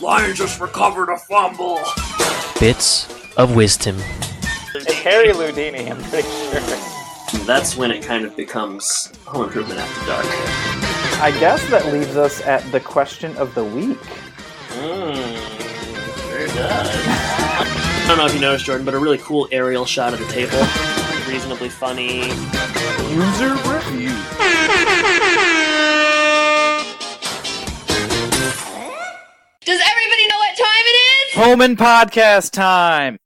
Lions just recovered a fumble. Bits of wisdom. It's Harry Houdini, I'm pretty sure. That's when it kind of becomes Home Improvement After Dark. I guess that leaves us at the question of the week. Very good. I don't know if you noticed, Jordan, but a really cool aerial shot of the table. Reasonably funny. User review. Does everybody know what time it is? Home Impodcast time.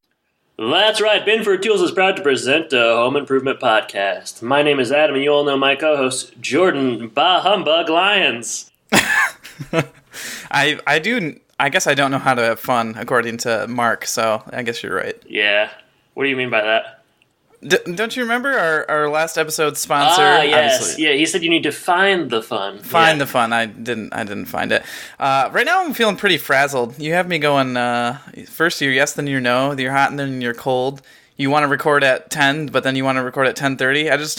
That's right. Binford Tools is proud to present a Home Improvement Podcast. My name is Adam, and you all know my co-host, Jordan Bah Humbug Lyons. I guess I don't know how to have fun, according to Mark, so I guess you're right. Yeah. What do you mean by that? Don't you remember our last episode sponsor? Yes. Obviously. Yeah, he said you need to find the fun. Find the fun. I didn't find it. Right now I'm feeling pretty frazzled. You have me going, first you're yes, then you're no. You're hot, and then you're cold. You want to record at 10, but then you want to record at 10:30. I just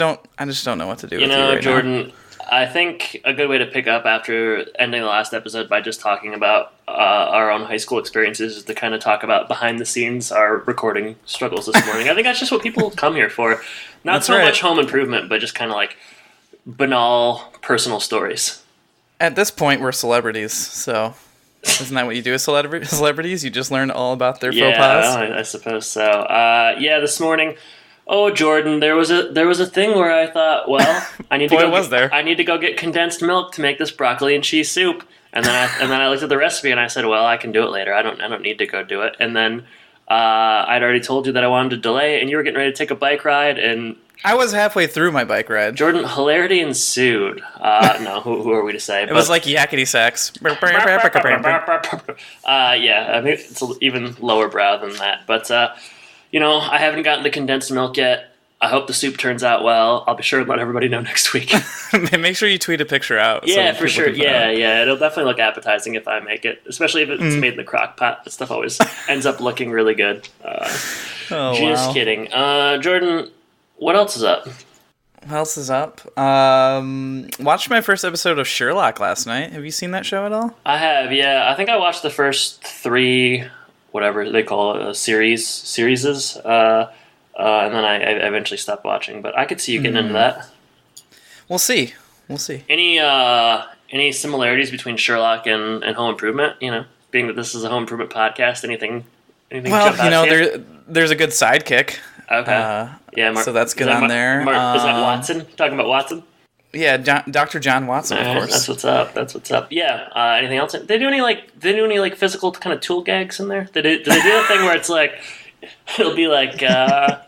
don't know what to do with you right Jordan, now. I think a good way to pick up after ending the last episode by just talking about our own high school experiences is to kind of talk about behind the scenes, our recording struggles this morning. I think that's just what people come here for. Not that's so right. much home improvement, but just kind of like banal personal stories. At this point, we're celebrities, so isn't that what you do with celebrities? You just learn all about their faux pas? Yeah, I suppose so. This morning... Oh, Jordan, there was a thing where I thought, well, I need to go get condensed milk to make this broccoli and cheese soup. And then I looked at the recipe and I said, well, I can do it later. I don't need to go do it. And then I'd already told you that I wanted to delay, and you were getting ready to take a bike ride, and I was halfway through my bike ride. Jordan, hilarity ensued. No, who are we to say? It was like yakety sax. I mean, it's even lower brow than that. But I haven't gotten the condensed milk yet. I hope the soup turns out well. I'll be sure to let everybody know next week. Make sure you tweet a picture out. Yeah, for sure. Yeah. It'll definitely look appetizing if I make it, especially if it's made in the crock pot. That stuff always ends up looking really good. Just kidding. Jordan, what else is up? What else is up? Watched my first episode of Sherlock last night. Have you seen that show at all? I have, yeah. I think I watched the first 3... whatever they call it, series, and then I eventually stopped watching. But I could see you getting into that. We'll see. Any similarities between Sherlock and Home Improvement? Being that this is a Home Improvement podcast, anything? Well, there's a good sidekick. Okay. So that's good on there. Is that Watson? Talking about Watson? Yeah, Dr. John Watson, of course. That's what's up. Yeah. Anything else? Did they do any physical kind of tool gags in there? Did they do the thing where it's like it'll be like the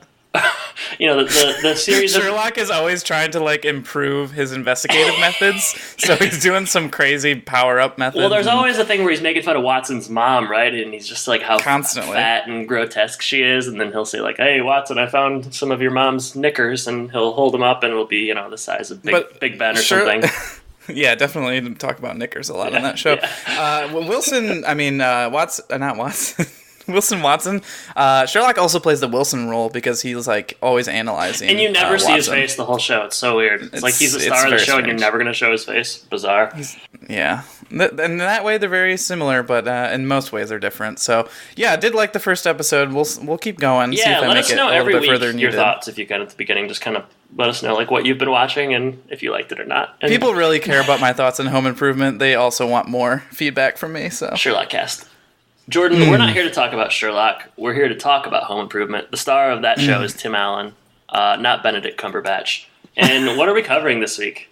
series? Sherlock is always trying to improve his investigative methods, so he's doing some crazy power up method. Well, there's always a thing where he's making fun of Watson's mom, right? And he's just like how constantly fat and grotesque she is, and then he'll say like, "Hey, Watson, I found some of your mom's knickers," and he'll hold them up, and it'll be the size of Big Ben or something. Yeah, definitely talk about knickers a lot on that show. Yeah. Not Watson. Wilson Watson. Sherlock also plays the Wilson role because he's always analyzing. And you never see his face the whole show. It's so weird. It's like he's the star of the show strange. And you're never going to show his face. Bizarre. Yeah. And that way they're very similar, but in most ways they're different. So yeah, I did like the first episode. We'll keep going. Yeah, see if let I us make know it a every little bit week further than your you thoughts if you can at the beginning. Just kind of let us know what you've been watching and if you liked it or not. And people really care about my thoughts on Home Improvement. They also want more feedback from me. So Sherlock cast. Jordan, we're not here to talk about Sherlock. We're here to talk about Home Improvement. The star of that show is Tim Allen, not Benedict Cumberbatch. And what are we covering this week?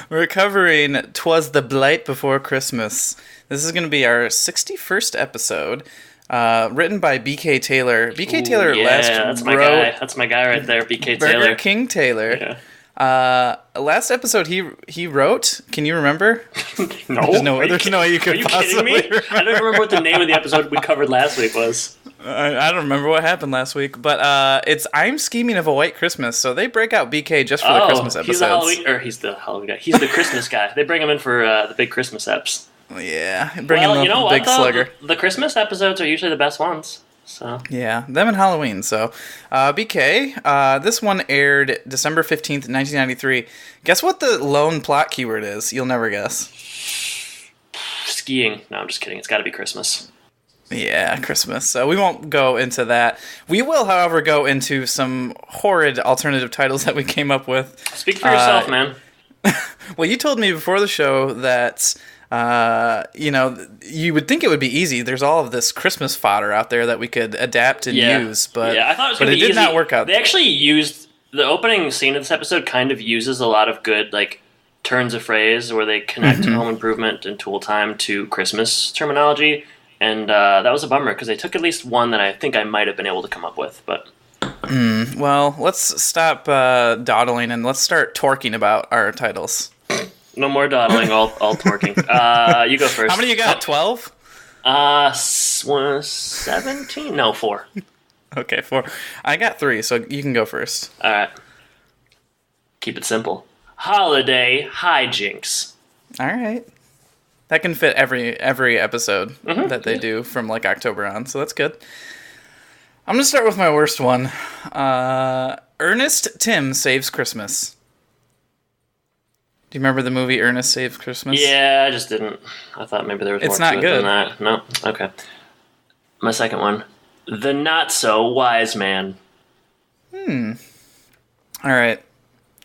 We're covering Twas the Blight Before Christmas. This is going to be our 61st episode, written by B.K. Taylor. B.K. Taylor that's my guy. That's my guy right there, B.K. Taylor. Burger King Taylor. Yeah. Last episode he wrote. Can you remember? No. There's no way you could possibly remember. I don't remember what the name of the episode we covered last week was. I don't remember what happened last week, but it's I'm Scheming of a White Christmas, so they break out BK just for the Christmas episodes. He's the Halloween guy. He's the Christmas guy. They bring him in for the big Christmas eps. Yeah, bring in the big slugger. The Christmas episodes are usually the best ones. So yeah, them and Halloween. So BK, this one aired December 15th, 1993. Guess what the lone plot keyword is? You'll never guess. skiing. No, I'm just kidding. It's got to be Christmas. Yeah, Christmas. So we won't go into that. We will, however, go into some horrid alternative titles that we came up with. Speak for yourself, man. Well, you told me before the show that, you would think it would be easy. There's all of this Christmas fodder out there that we could adapt and use, but I thought it was gonna be easy. Did not work out. They actually used the opening scene of this episode. Kind of uses a lot of good turns of phrase where they connect Home Improvement and Tool Time to Christmas terminology, and that was a bummer because they took at least one that I think I might have been able to come up with, but. Well, let's stop dawdling and let's start torquing about our titles. No more dawdling, all torquing. You go first. How many you got? 12? 17? No, 4. Okay, 4. I got 3, so you can go first. All right. Keep it simple. Holiday hijinks. All right. That can fit every episode that they do from October on, so that's good. I'm going to start with my worst one. Ernest Tim Saves Christmas. Do you remember the movie Ernest Saves Christmas? Yeah, I just didn't. I thought maybe there was more to it than that. No? Okay. My second one. The Not So Wise Man. All right.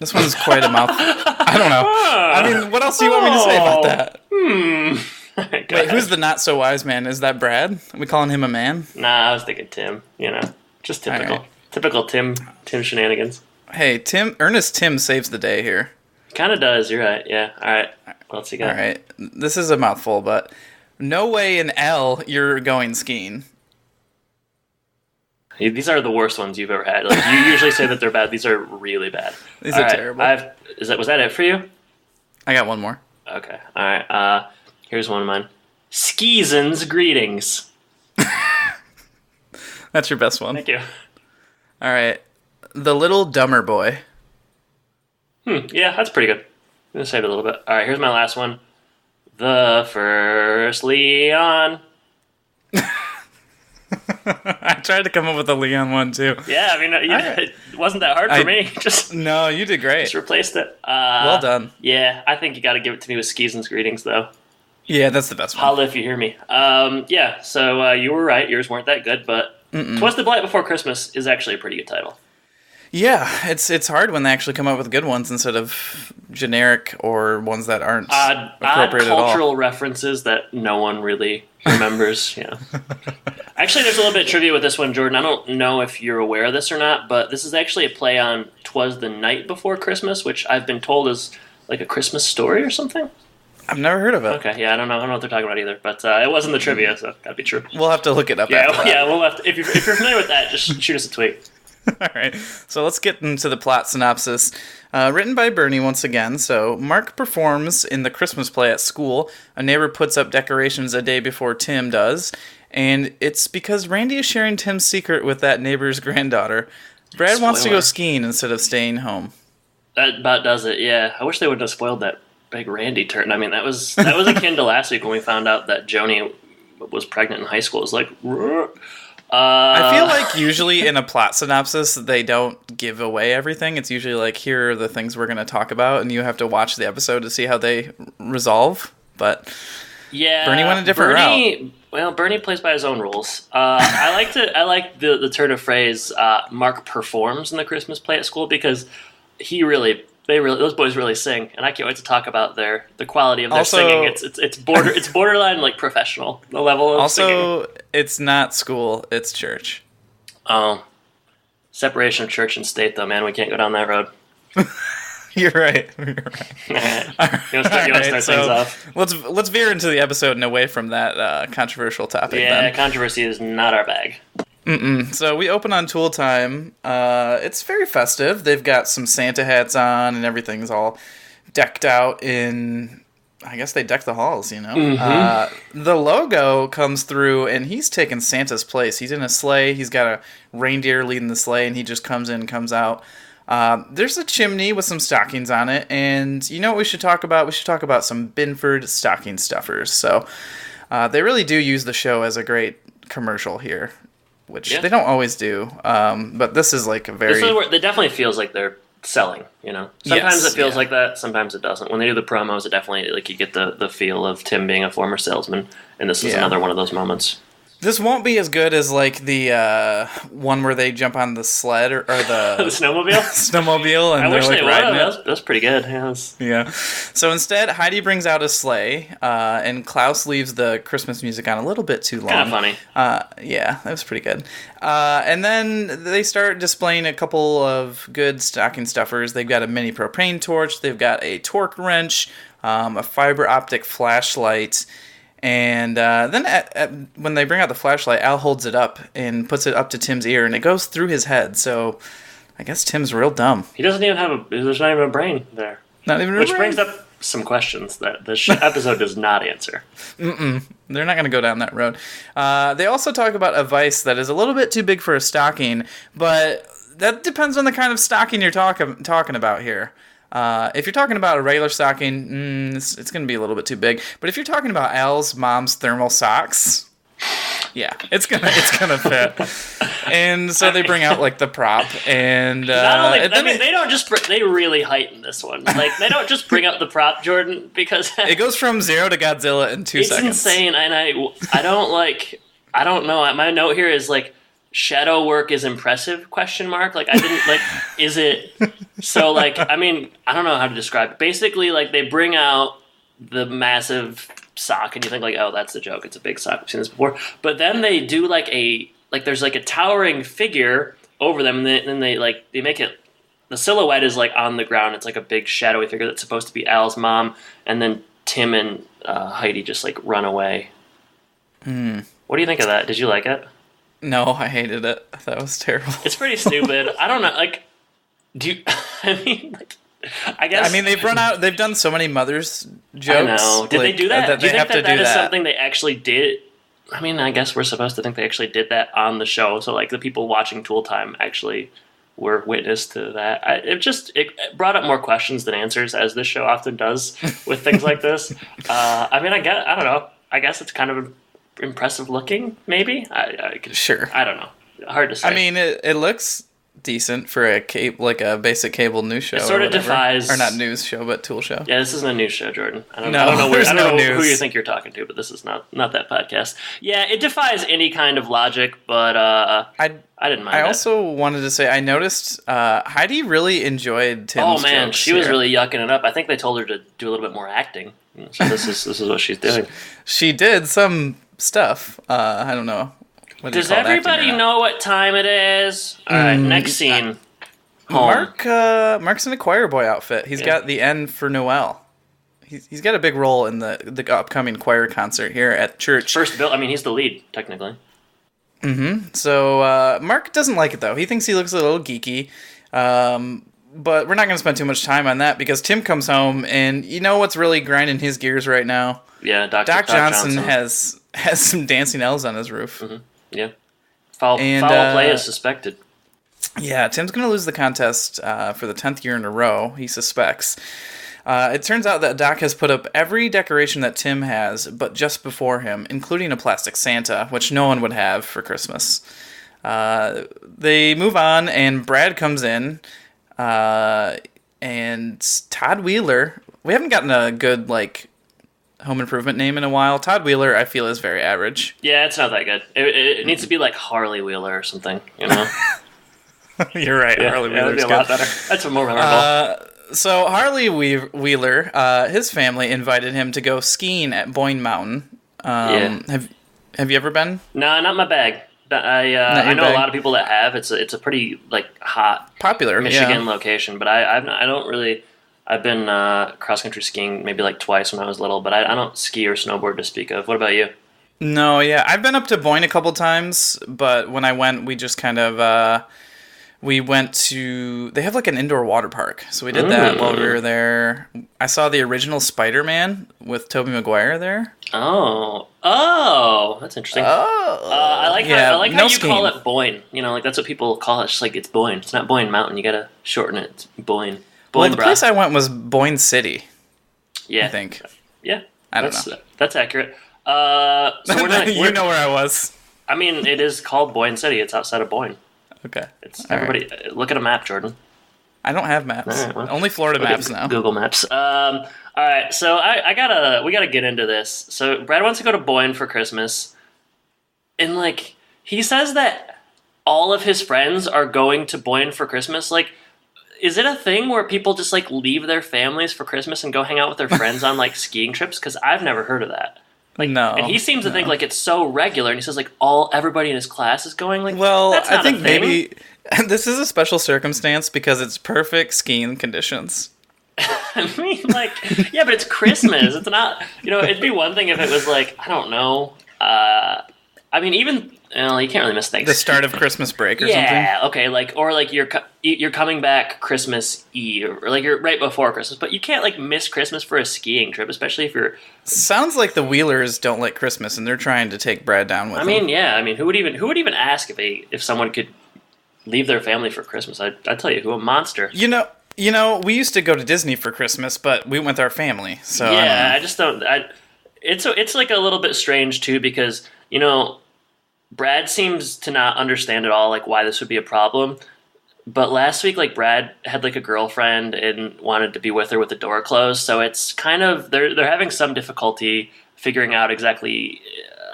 This one's quite a mouth. I don't know. I mean, what else do you want me to say about that? Wait, who's the Not So Wise Man? Is that Brad? Are we calling him a man? Nah, I was thinking Tim. Just typical. Right. Typical Tim shenanigans. Hey, Ernest Tim saves the day here. Kind of does. You're right. Yeah. All right. What else you got? All right. This is a mouthful, but no way in L you're going skiing. These are the worst ones you've ever had. You usually say that they're bad. These are really bad. These are terrible. Was that it for you? I got one more. Okay. All right. Here's one of mine. Skeezin's greetings. That's your best one. Thank you. All right. The Little Dumber Boy. Yeah, that's pretty good. I'm going to save it a little bit. All right, here's my last one. The First Leon. I tried to come up with a Leon one, too. Yeah, I mean, it wasn't that hard for me. No, you did great. Just replaced it. Well done. Yeah, I think you got to give it to me with Skeezin's greetings, though. Yeah, that's the best one. Holla if you hear me. Yeah, so you were right. Yours weren't that good, but Twas the Blight Before Christmas is actually a pretty good title. Yeah, it's hard when they actually come up with good ones instead of generic or ones that aren't appropriate at all. Cultural references that no one really remembers. Yeah. Actually, there's a little bit of trivia with this one, Jordan. I don't know if you're aware of this or not, but this is actually a play on Twas the Night Before Christmas, which I've been told is like a Christmas story or something. I've never heard of it. Okay, yeah, I don't know what they're talking about either, but it wasn't the trivia, so gotta be true. We'll have to look it up. Yeah, we'll have to, if you're familiar with that, just shoot us a tweet. All right, so let's get into the plot synopsis. Written by Bernie once again. So Mark performs in the Christmas play at school. A neighbor puts up decorations a day before Tim does, and it's because Randy is sharing Tim's secret with that neighbor's granddaughter. Brad wants to go skiing instead of staying home. That about does it, yeah. I wish they wouldn't have spoiled that big Randy turn. I mean, that was akin to last week when we found out that Joni was pregnant in high school. It was like... I feel like usually in a plot synopsis, they don't give away everything. It's usually like, here are the things we're going to talk about, and you have to watch the episode to see how they resolve. But yeah, Bernie went a different route. Well, Bernie plays by his own rules. I like the turn of phrase Mark performs in the Christmas play at school because those boys really sing, and I can't wait to talk about the quality of their singing. It's borderline like professional, the level of singing. Also, it's not school, it's church. Oh, separation of church and state, though, man. We can't go down that road. You're right. You want to start things off? Let's veer into the episode and away from that controversial topic. Yeah, then. Controversy is not our bag. So we open on Tool Time. It's very festive. They've got some Santa hats on, and everything's all decked out in... I guess they deck the halls, you know? Mm-hmm. The logo comes through, and he's taking Santa's place. He's in a sleigh. He's got a reindeer leading the sleigh, and he just comes in and comes out. There's a chimney with some stockings on it, and you know what we should talk about? We should talk about some Binford stocking stuffers. So they really do use the show as a great commercial here, which they don't always do. But this is like a very... It definitely feels like they're selling, Sometimes it feels like that, sometimes it doesn't. When they do the promos, it definitely, like, you get the feel of Tim being a former salesman, and this is another one of those moments. This won't be as good as, like, the one where they jump on the sled or the... the snowmobile? Snowmobile, and I wish like, they would. riding That's pretty good. Yeah. So instead, Heidi brings out a sleigh, and Klaus leaves the Christmas music on a little bit too long. Kind of funny. Yeah, that was pretty good. And then they start displaying a couple of good stocking stuffers. They've got a mini propane torch. They've got a torque wrench, a fiber optic flashlight. And then when they bring out the flashlight, Al holds it up and puts it up to Tim's ear, and it goes through his head. So I guess Tim's real dumb. He doesn't even have there's not even a brain there. Not even a brain. Which brings up some questions that this episode does not answer. They're not going to go down that road. They also talk about a vise that is a little bit too big for a stocking, but that depends on the kind of stocking you're talking about here. If you're talking about a regular stocking, it's going to be a little bit too big. But if you're talking about Al's mom's thermal socks, yeah, it's gonna fit. And so they bring out like the prop, and they don't just they really heighten this one. Like, they don't just bring up the prop, Jordan, because it goes from 0 to Godzilla in 2 seconds. It's insane, and I don't know. My note here is like, shadow work is impressive, ? Like, I didn't, like, is it? So, like, I mean, I don't know how to describe it. Basically, like, they bring out the massive sock, and you think, like, oh, that's the joke. It's a big sock. We've seen this before. But then they do, like, there's, like, a towering figure over them, and then they make it, the silhouette is, like, on the ground. It's, like, a big shadowy figure that's supposed to be Al's mom, and then Tim and Heidi just, like, run away. What do you think of that? Did you like it? No, I hated it. That was terrible. It's pretty stupid. I don't know. Like, I guess. I mean, they've done so many Mother's jokes. I know. Did they do that? Do you think that is something they actually did? I mean, I guess we're supposed to think they actually did that on the show. So, like, the people watching Tool Time actually were witness to that. It brought up more questions than answers, as this show often does with things like this. I mean, I don't know. I guess it's kind of impressive looking, maybe. Sure. I don't know. Hard to say. I mean, it looks decent for a basic cable news show. It sort of defies, or not news show, but Tool show. Yeah, this isn't a news show, Jordan. I don't know who you think you're talking to, but this is not that podcast. Yeah, it defies any kind of logic, but I didn't mind. I also wanted to say I noticed Heidi really enjoyed Tim's. Oh man, jokes she was really yucking it up. I think they told her to do a little bit more acting. So this is what she's doing. She did some stuff. I don't know. Does everybody know what time it is? All right, next scene. Mark's in a choir boy outfit. He's got the N for Noel. He's got a big role in the upcoming choir concert here at church. First bill. I mean, he's the lead technically. So Mark doesn't like it though. He thinks he looks a little geeky. But we're not going to spend too much time on that because Tim comes home, and you know what's really grinding his gears right now? Yeah, Doc Johnson has some dancing elves on his roof. Mm-hmm. Yeah. Foul play is suspected. Yeah, Tim's going to lose the contest for the 10th year in a row, he suspects. It turns out that Doc has put up every decoration that Tim has, but just before him, including a plastic Santa, which no one would have for Christmas. They move on, and Brad comes in. And Todd Wheeler, we haven't gotten a good, like, home improvement name in a while. Todd Wheeler, I feel, is very average. Yeah, it's not that good. It needs to be like Harley Wheeler or something, you know? You're right, yeah, Harley Wheeler's good. A lot better. That's more memorable. So Harley Wheeler, his family invited him to go skiing at Boyne Mountain. Have you ever been? No, not my bag. I know a lot of people that have. It's a pretty like hot, popular Michigan location, but I don't really. I've been cross country skiing maybe like twice when I was little, but I don't ski or snowboard to speak of. What about you? No, yeah, I've been up to Boyne a couple times, but when I went, we just kind of we went to. They have like an indoor water park, so we did that while we were there. I saw the original Spider-Man with Tobey Maguire there. Oh, that's interesting. I like how you call it Boyne. You know, like that's what people call it. It's just like it's Boyne. It's not Boyne Mountain. You gotta shorten it. It's Boyne. Well, the place I went was Boyne City. Yeah, I think. Yeah, I don't know. That's accurate. So you know where I was. I mean, it is called Boyne City. It's outside of Boyne. Okay. Everybody, look at a map, Jordan. I don't have maps. Right, well, only Florida maps now. Google Maps. All right, so we gotta get into this. So Brad wants to go to Boyne for Christmas, and like he says that all of his friends are going to Boyne for Christmas. Like, is it a thing where people just like leave their families for Christmas and go hang out with their friends on like skiing trips? Because I've never heard of that. Like, no, and he seems to think like it's so regular, and he says like everybody in his class is going. Like, well, that's not I think a thing. maybe this is a special circumstance because it's perfect skiing conditions. I mean, like, yeah, but it's Christmas. It's not, it'd be one thing if it was like, I don't know. I mean, even, you can't really miss things. The start of Christmas break or something? Yeah, okay, or you're coming back Christmas Eve, or like you're right before Christmas, but you can't like miss Christmas for a skiing trip, especially if you're... Sounds like the Wheelers don't like Christmas and they're trying to take Brad down with them. I mean, who would even ask if someone could leave their family for Christmas? I'd tell you, who a monster. You know, we used to go to Disney for Christmas, but we went with our family. So yeah, I just don't. It's like a little bit strange too because Brad seems to not understand at all like why this would be a problem. But last week, like Brad had like a girlfriend and wanted to be with her with the door closed. So it's kind of they're having some difficulty figuring out exactly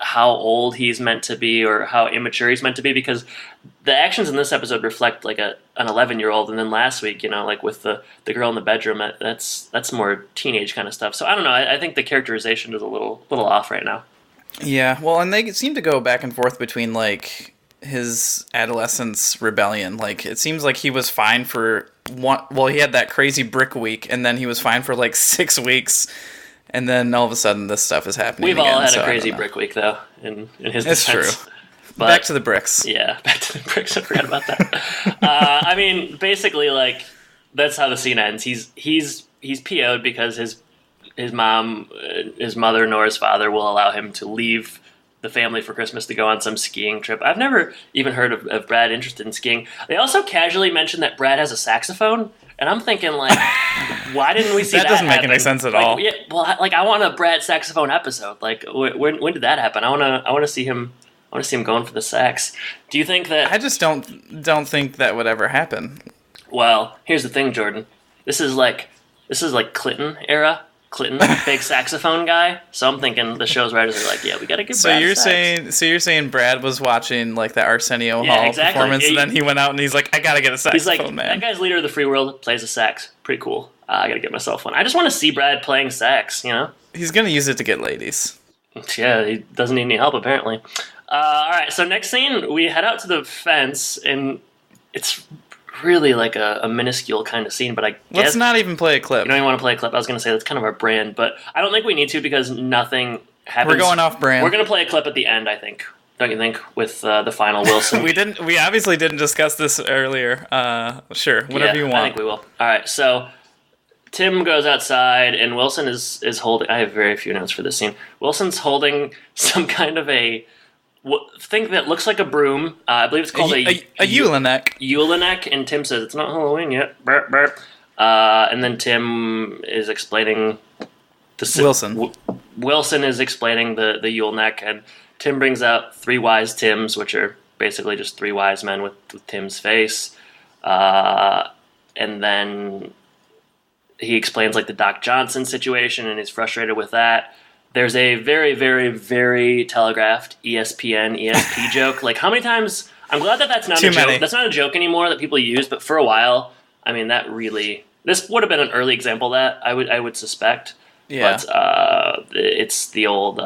how old he's meant to be or how immature he's meant to be because the actions in this episode reflect like an 11-year-old, and then last week, like with the girl in the bedroom, that's more teenage kind of stuff. So I don't know. I think the characterization is a little off right now. Yeah, well, and they seem to go back and forth between like his adolescence rebellion. Like it seems like he was fine for he had that crazy brick week, and then he was fine for like 6 weeks. And then all of a sudden, this stuff is happening. We've all had a crazy brick week, though, in his defense. It's true. But, back to the bricks. Yeah, back to the bricks. I forgot about that. I mean, basically, like that's how the scene ends. He's PO'd because his mom, his mother, nor his father will allow him to leave the family for Christmas to go on some skiing trip. I've never even heard of Brad interested in skiing. They also casually mentioned that Brad has a saxophone. And I'm thinking, like, why didn't we see that? That doesn't make any sense at all. Yeah, well, like, I want a Brad saxophone episode. Like, when did that happen? I want to see him. I want to see him going for the sax. Do you think that? I just don't think that would ever happen. Well, here's the thing, Jordan. This is like Clinton era. Clinton, big saxophone guy. So I'm thinking the show's writers are like, yeah, we got to give Brad So you're saying Brad was watching like the Arsenio Hall performance, and then he went out and he's like, I got to get a saxophone, he's like, man. That guy's leader of the free world, plays a sax. Pretty cool. I got to get myself one. I just want to see Brad playing sax, He's going to use it to get ladies. Yeah, he doesn't need any help, apparently. All right, so next scene, we head out to the fence, and it's really like a minuscule kind of scene, but I guess... Let's not even play a clip. You don't even want to play a clip. I was going to say that's kind of our brand, but I don't think we need to because nothing happens. We're going off brand. We're going to play a clip at the end, I think. Don't you think? With the final Wilson. We obviously didn't discuss this earlier. Sure, whatever you want. I think we will. All right, so Tim goes outside, and Wilson is holding... I have very few notes for this scene. Wilson's holding some kind of a... thing that looks like a broom. I believe it's called a Yule neck. Yule neck, and Tim says, it's not Halloween yet. Burp, burp. And then Tim is explaining... Wilson. Wilson is explaining the Yule neck, and Tim brings out 3 wise Tims, which are basically just 3 wise men with Tim's face. And then he explains like the Doc Johnson situation, and he's frustrated with that. There's a very, very, very telegraphed ESP joke. Like, how many times... I'm glad that's not a joke. That's not a joke anymore that people use, but for a while, I mean, that really... This would have been an early example of that, I would suspect. Yeah. But it's the old...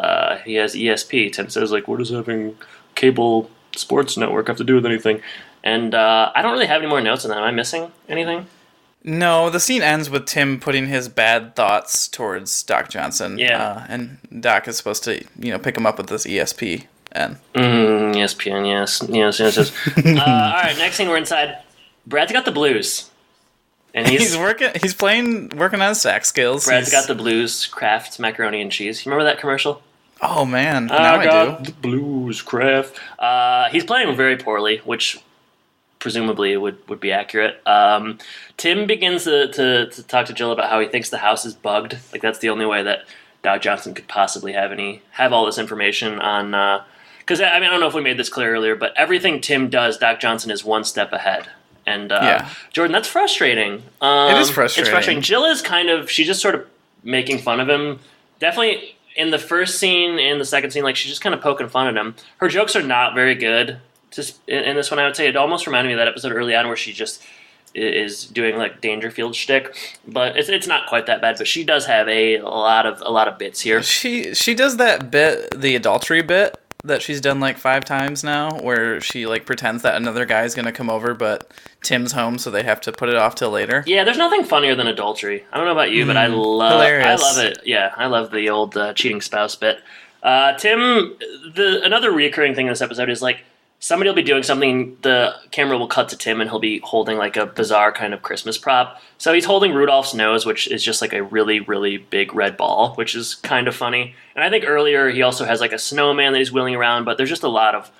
he has ESP. Tim says, like, what does having cable sports network have to do with anything? And I don't really have any more notes on that. Am I missing anything? No, the scene ends with Tim putting his bad thoughts towards Doc Johnson. Yeah. And Doc is supposed to, pick him up with this ESPN. ESPN, yes. All right, next scene, we're inside. Brad's got the blues. And he's working on his sax skills. Brad's got the blues, Kraft macaroni and cheese. You remember that commercial? Oh, man. Now I do. The blues, Kraft. He's playing very poorly, which... presumably would be accurate. Tim begins to talk to Jill about how he thinks the house is bugged. Like that's the only way that Doc Johnson could possibly have all this information on. Because I don't know if we made this clear earlier, but everything Tim does, Doc Johnson is one step ahead. And Jordan, that's frustrating. It is frustrating. It's frustrating. Jill is she's just sort of making fun of him. Definitely in the first scene and the second scene, like she's just kind of poking fun at him. Her jokes are not very good. Just in this one, I would say it almost reminded me of that episode early on where she just is doing like Dangerfield shtick, but it's not quite that bad. But she does have a lot of bits here. She does that bit, the adultery bit that she's done like 5 times now, where she like pretends that another guy's gonna come over, but Tim's home, so they have to put it off till later. Yeah, there's nothing funnier than adultery. I don't know about you, but I love it. Yeah, I love the old cheating spouse bit. Tim, another reoccurring thing in this episode is like, somebody will be doing something, the camera will cut to Tim, and he'll be holding like a bizarre kind of Christmas prop. So he's holding Rudolph's nose, which is just like a really, really big red ball, which is kind of funny. And I think earlier he also has like a snowman that he's wheeling around, but there's just a lot of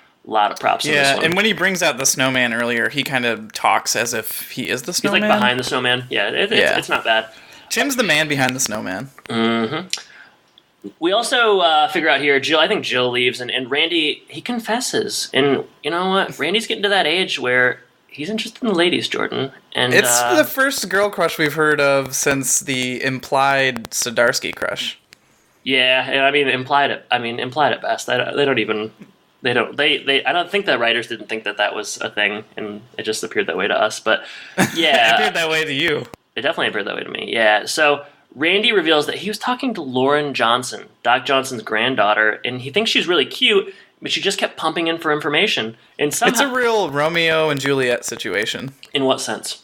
props in this one. Yeah, and when he brings out the snowman earlier, he kind of talks as if he is the snowman. He's like behind the snowman. Yeah, it's not bad. Tim's the man behind the snowman. Mm-hmm. We also figure out here, I think Jill leaves, and Randy, he confesses. And you know what? Randy's getting to that age where he's interested in the ladies, Jordan. And it's the first girl crush we've heard of since the implied Zdarsky crush. Yeah, and I mean, implied at best. I don't think the writers didn't think that was a thing, and it just appeared that way to us. But yeah. It appeared that way to you. It definitely appeared that way to me, yeah. So Randy reveals that he was talking to Lauren Johnson, Doc Johnson's granddaughter, and he thinks she's really cute, but she just kept pumping in for information. And somehow, it's a real Romeo and Juliet situation. In what sense?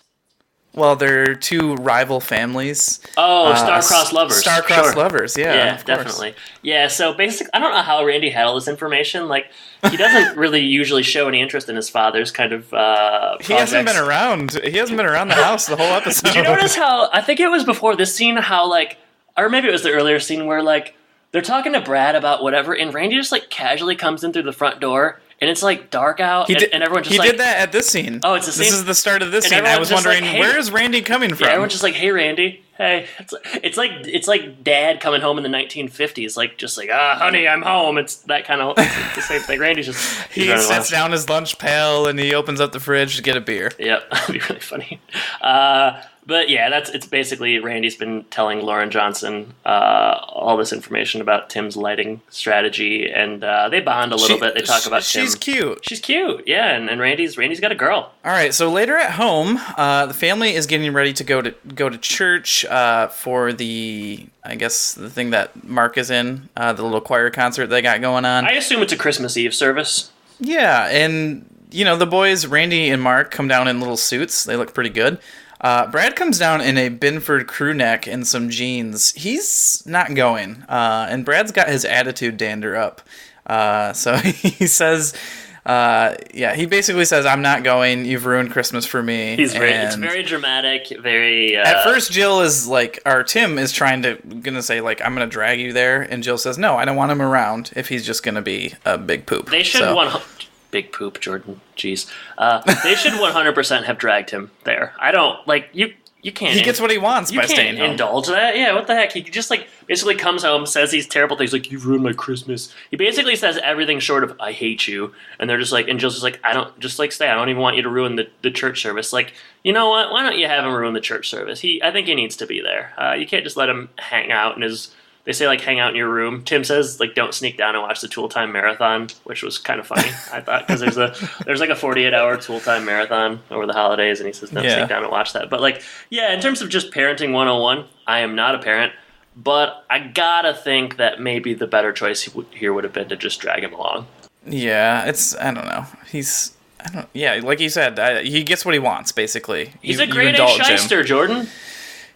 Well, they're 2 rival families. Oh, star-crossed lovers. Star-crossed lovers, yeah. Yeah, definitely. Yeah, so basically, I don't know how Randy had all this information. Like, he doesn't really usually show any interest in his father's kind of projects. He hasn't been around. He hasn't been around the house the whole episode. Did you notice how, I think it was before this scene, how, like, or maybe it was the earlier scene where, like, they're talking to Brad about whatever, and Randy just, like, casually comes in through the front door, and it's like dark out, and everyone just he did that at this scene. Oh, it's the scene. This is the start of this scene. I was wondering, like, hey, where is Randy coming from? Yeah, everyone's just like, hey, Randy. Hey. It's like Dad coming home in the 1950s, like just like, honey, I'm home. It's that kind of it's the same thing. Randy's just he sets down his lunch pail and he opens up the fridge to get a beer. Yep, that'd be really funny. But yeah, it's basically Randy's been telling Lauren Johnson all this information about Tim's lighting strategy, and they bond a little bit. They talk about Tim. She's cute. She's cute, yeah, and Randy's got a girl. All right, so later at home, the family is getting ready to go to church for the thing that Mark is in, the little choir concert they got going on. I assume it's a Christmas Eve service. Yeah, and the boys, Randy and Mark, come down in little suits. They look pretty good. Brad comes down in a Binford crew neck and some jeans. He's not going. And Brad's got his attitude dander up. So he says, he basically says, I'm not going. You've ruined Christmas for me. It's very dramatic, very... At first, Jill is like, or Tim is gonna say, like, I'm gonna drag you there. And Jill says, no, I don't want him around if he's just gonna be a big poop. They should Big poop, Jordan. Jeez. They should 100% have dragged him there. I don't, like, you can't... He gets what he wants by staying home. You can't indulge that. Yeah, what the heck? He just, like, basically comes home, says these terrible things, like, you've ruined my Christmas. He basically says everything short of, I hate you. And they're just like, and Jill's just like, stay. I don't even want you to ruin the church service. Like, you know what? Why don't you have him ruin the church service? I think he needs to be there. You can't just let him hang out in his... They say, like, hang out in your room. Tim says, like, don't sneak down and watch the Tool Time Marathon, which was kind of funny, I thought, because there's like a 48-hour Tool Time Marathon over the holidays, and he says, don't sneak down and watch that. But, like, yeah, in terms of just parenting 101, I am not a parent, but I gotta think that maybe the better choice here would have been to just drag him along. Yeah, I don't know. Like you said, he gets what he wants, basically. He's a grade A shyster, Jordan.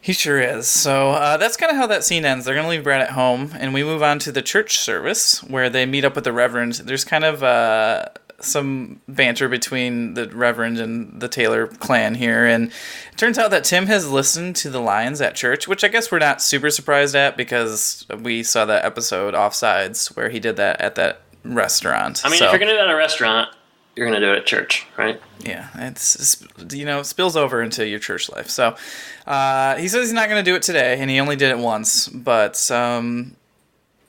He sure is. So that's kind of how that scene ends. They're going to leave Brad at home, and we move on to the church service, where they meet up with the Reverend. There's kind of some banter between the Reverend and the Taylor clan here, and it turns out that Tim has listened to the lines at church, which I guess we're not super surprised at, because we saw that episode Offsides, where he did that at that restaurant. I mean, if you're going to do that at a restaurant, you're going to do it at church, right? Yeah, it's spills over into your church life. So he says he's not going to do it today, and he only did it once. But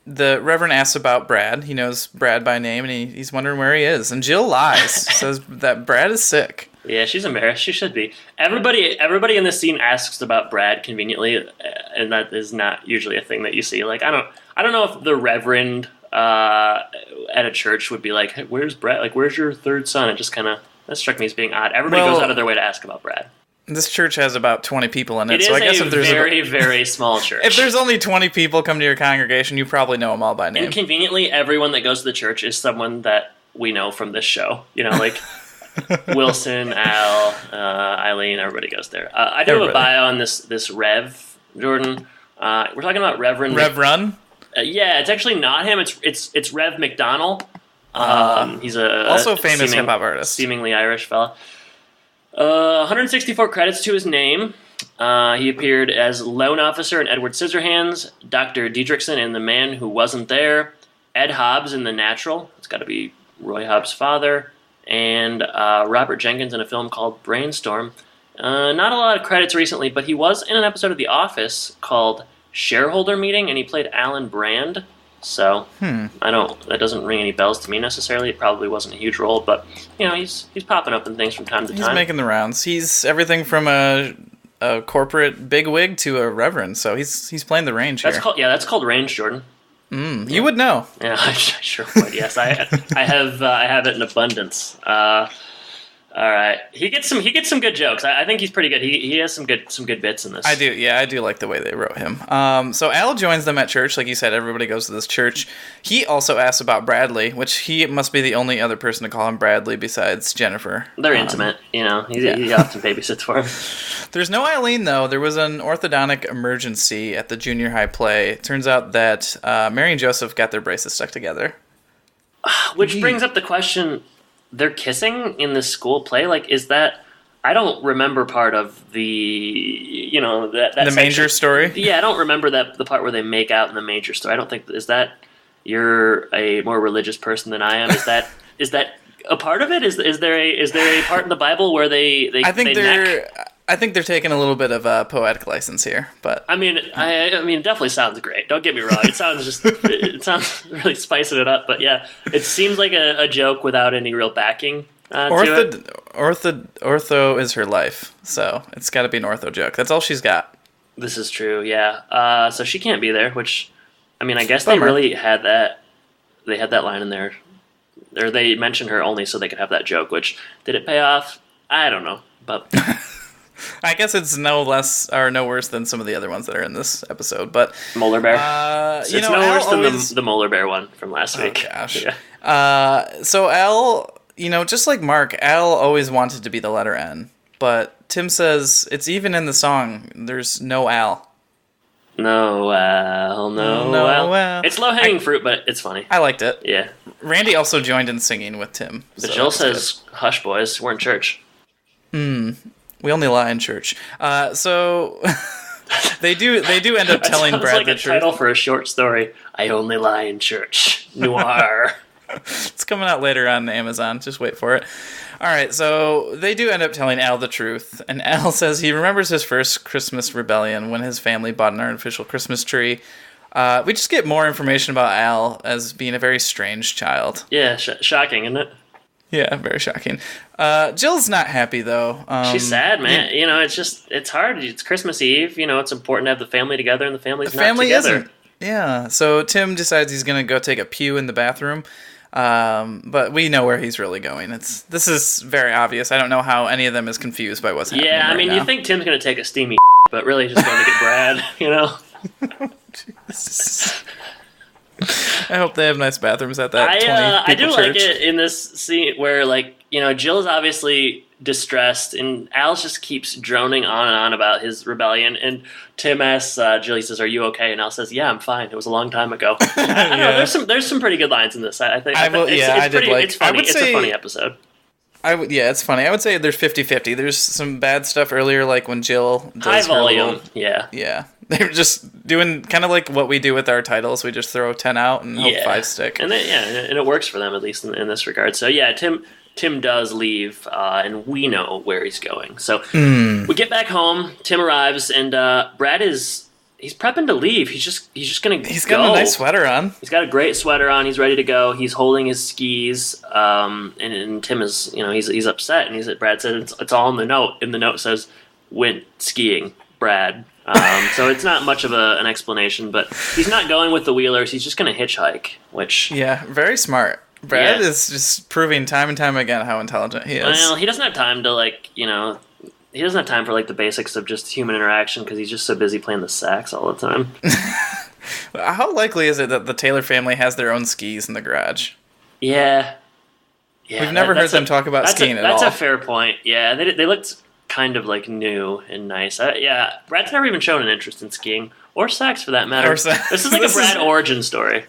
the Reverend asks about Brad. He knows Brad by name, and he's wondering where he is. And Jill lies, says that Brad is sick. Yeah, she's embarrassed. She should be. Everybody in this scene asks about Brad conveniently, and that is not usually a thing that you see. Like, I don't know if the reverend at a church would be like, hey, "Where's Brad? Like, where's your third son?" It just kind of that struck me as being odd. Everybody goes out of their way to ask about Brad. This church has about 20 people in it, so I guess if there's very, very small church. If there's only 20 people come to your congregation, you probably know them all by name. And conveniently, everyone that goes to the church is someone that we know from this show. You know, like Wilson, Al, Eileen, everybody goes there. I do have a bio on this Rev, Jordan. We're talking about Reverend... Rev Run? Yeah, it's actually not him. It's Rev McDonald. He's also a famous hip-hop artist. Seemingly Irish fella. 164 credits to his name. He appeared as Loan Officer in Edward Scissorhands, Dr. Diedrichson in The Man Who Wasn't There, Ed Hobbs in The Natural. It's got to be Roy Hobbs' father. And Robert Jenkins in a film called Brainstorm. Not a lot of credits recently, but he was in an episode of The Office called Shareholder Meeting, and he played Alan Brand. So that doesn't ring any bells to me necessarily. It probably wasn't a huge role, but you know he's popping up in things from time to time. He's making the rounds. He's everything from a corporate bigwig to a reverend. So he's playing the range here. That's called range, Jordan. You would know. Yeah, I sure would. Yes, I have it in abundance. All right, he gets some good jokes. I think he's pretty good. He has some good bits in this. I do like the way they wrote him. So Al joins them at church, like you said. Everybody goes to this church. He also asks about Bradley, which he must be the only other person to call him Bradley besides Jennifer. They're intimate, you know. He often babysits for him. There's no Eileen though. There was an orthodontic emergency at the junior high play. It turns out that Mary and Joseph got their braces stuck together. Which brings up the question. They're kissing in this school play? Like, is that... I don't remember part of the... You know, that the manger story? Yeah, I don't remember the part where they make out in the manger story. I don't think... Is that... You're a more religious person than I am. Is that a part of it? Is there a part in the Bible where they I think they're taking a little bit of a poetic license here, but I mean, it definitely sounds great. Don't get me wrong; it sounds really spicing it up. But yeah, it seems like a joke without any real backing. To it. Ortho is her life, so it's got to be an ortho joke. That's all she's got. This is true, yeah. So she can't be there, which I mean, I guess they really had that. They had that line in there, or they mentioned her only so they could have that joke. Which did it pay off? I don't know, but. I guess it's no less or no worse than some of the other ones that are in this episode, but Molar Bear. It's no worse than the Molar Bear one from last week. Gosh. Yeah. So Al, just like Mark, Al always wanted to be the letter N, but Tim says it's even in the song. There's no Al. No Al. It's low hanging fruit, but it's funny. I liked it. Yeah. Randy also joined in singing with Tim. But Jill says, "Hush, boys, we're in church." We only lie in church. So they do end up telling Brad the truth. It's like a title for a short story. I only lie in church. Noir. It's coming out later on Amazon. Just wait for it. All right, so they do end up telling Al the truth, and Al says he remembers his first Christmas rebellion when his family bought an artificial Christmas tree. We just get more information about Al as being a very strange child. Yeah, shocking, isn't it? Yeah, very shocking. Jill's not happy, though. She's sad, man. Yeah. It's hard. It's Christmas Eve. It's important to have the family together, and the family's not together. Isn't. Yeah, so Tim decides he's going to go take a pew in the bathroom, but we know where he's really going. This is very obvious. I don't know how any of them is confused by what's happening right now. You think Tim's going to take a steamy but really he's just going to get Brad, Jesus. I hope they have nice bathrooms at that 20 people I do church. like it in this scene where, Jill's obviously distressed, and Al just keeps droning on and on about his rebellion, and Tim asks Jill, he says, "Are you okay?" And Al says, "Yeah, I'm fine. It was a long time ago." I don't know, there's some pretty good lines in this. I think it's funny. It's a funny episode. It's funny. I would say there's 50-50. There's some bad stuff earlier, like when Jill does high volume. Yeah. They're just doing kind of like what we do with our titles. We just throw 10 out and hope 5 stick. And it works for them, at least in this regard. So yeah, Tim does leave, and we know where he's going. So we get back home. Tim arrives, and Brad is he's prepping to leave. He's just gonna. He's got a nice sweater on. He's got a great sweater on. He's ready to go. He's holding his skis. And Tim is, he's upset. And Brad said it's all in the note. And the note says, "Went skiing, Brad." So it's not much of an explanation, but he's not going with the Wheelers. He's just gonna hitchhike. Which very smart. Brad is just proving time and time again how intelligent he is. Well, he doesn't have time to he doesn't have time for the basics of just human interaction because he's just so busy playing the sax all the time. How likely is it that the Taylor family has their own skis in the garage? Yeah. We've never heard them talk about skiing at all. That's a fair point. Yeah, they looked kind of new and nice. Brad's never even shown an interest in skiing or sax for that matter. This is a Brad origin story.